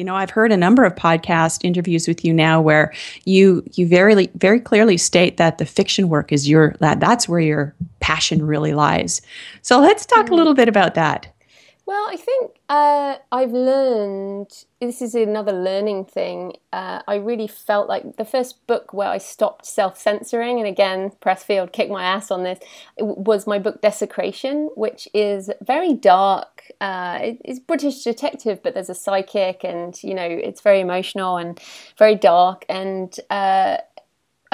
I've heard a number of podcast interviews with you now where you very clearly state that the fiction work is that's where your passion really lies. So let's talk a little bit about that. Well, I think I've learned, this is another learning thing. I really felt like the first book where I stopped self-censoring, and again, Pressfield kicked my ass on this, was my book Desecration, which is very dark. It's British detective, but there's a psychic, and, it's very emotional and very dark. And I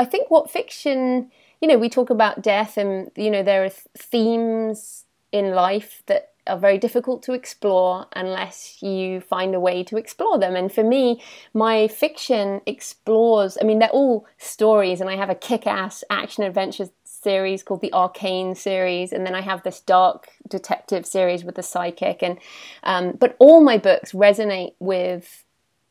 think what fiction, we talk about death, and, there are themes in life that are very difficult to explore unless you find a way to explore them. And for me, my fiction explores, they're all stories, and I have a kick-ass action-adventure series called the Arcane series, and then I have this dark detective series with the psychic. And but all my books resonate with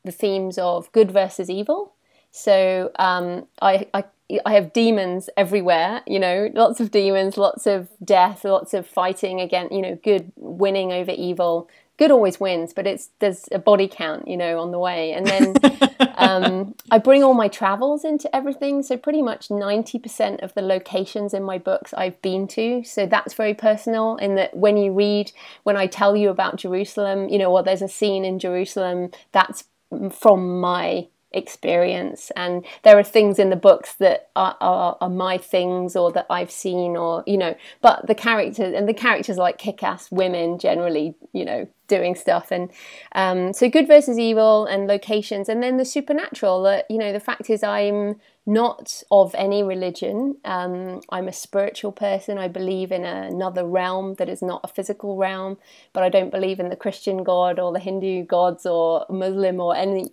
the themes of good versus evil. So I have demons everywhere, lots of demons, lots of death, lots of fighting against, good winning over evil. Good always wins, but there's a body count, on the way. And then I bring all my travels into everything. So pretty much 90% of the locations in my books I've been to. So that's very personal in that when I tell you about Jerusalem, there's a scene in Jerusalem that's from my experience, and there are things in the books that are my things, or that I've seen, or but the characters are like kick-ass women generally, doing stuff. And so good versus evil and locations, and then the supernatural. The fact is, I'm not of any religion. I'm a spiritual person. I believe in another realm that is not a physical realm, but I don't believe in the Christian God or the Hindu gods or Muslim or any,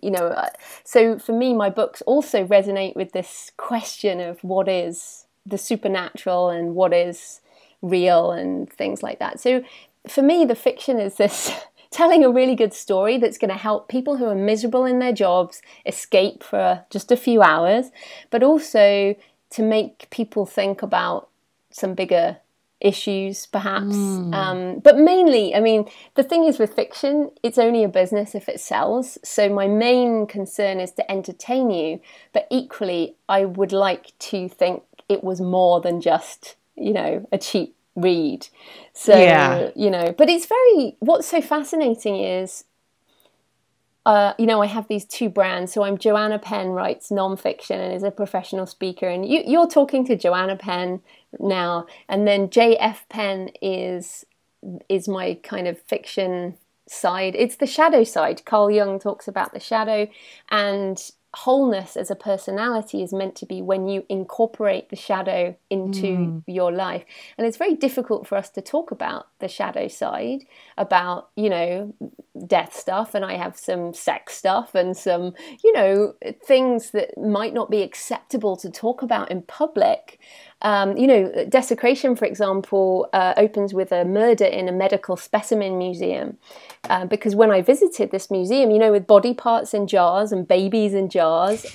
so for me, my books also resonate with this question of what is the supernatural and what is real and things like that. So for me, the fiction is this telling a really good story that's going to help people who are miserable in their jobs escape for just a few hours, but also to make people think about some bigger issues, perhaps. But mainly, the thing is with fiction, it's only a business if it sells. So my main concern is to entertain you, but equally, I would like to think it was more than just, a cheap read. So, but it's what's so fascinating is, I have these two brands. So I'm Joanna Penn, writes nonfiction and is a professional speaker. And you're talking to Joanna Penn now. And then j.f.penn is my kind of fiction side. It's the shadow side. Carl Jung talks about the shadow, and wholeness as a personality is meant to be when you incorporate the shadow into your life. And it's very difficult for us to talk about the shadow side, about, death stuff, and I have some sex stuff and some, things that might not be acceptable to talk about in public. Desecration, for example, opens with a murder in a medical specimen museum. Because when I visited this museum, with body parts in jars and babies in jars,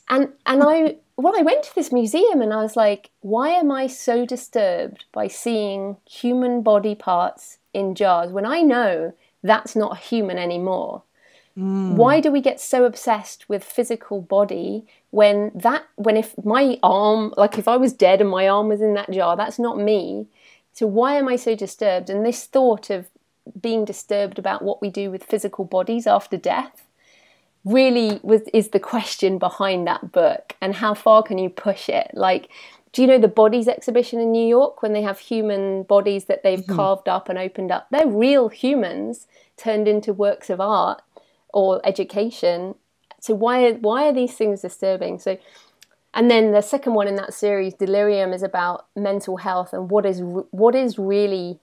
and I went to this museum and I was like, why am I so disturbed by seeing human body parts in jars when I know that's not a human anymore? Why do we get so obsessed with physical body when if my arm, like if I was dead and my arm was in that jar, that's not me. So why am I so disturbed? And this thought of being disturbed about what we do with physical bodies after death really is the question behind that book. And how far can you push it? Like, do you know the Bodies exhibition in New York, when they have human bodies that they've carved up and opened up? They're real humans turned into works of art or education. So why are these things disturbing? So, and then the second one in that series, Delirium, is about mental health and what is really,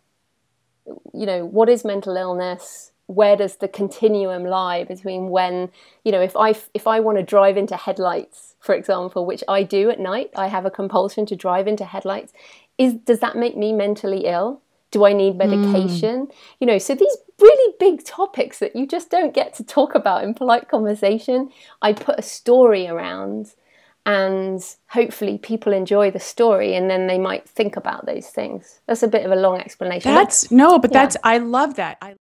what is mental illness? Where does the continuum lie between when, if I want to drive into headlights, for example, which I do at night, I have a compulsion to drive into headlights. Does that make me mentally ill? Do I need medication? So these really big topics that you just don't get to talk about in polite conversation, I put a story around, and hopefully people enjoy the story, and then they might think about those things. That's a bit of a long explanation. I love that.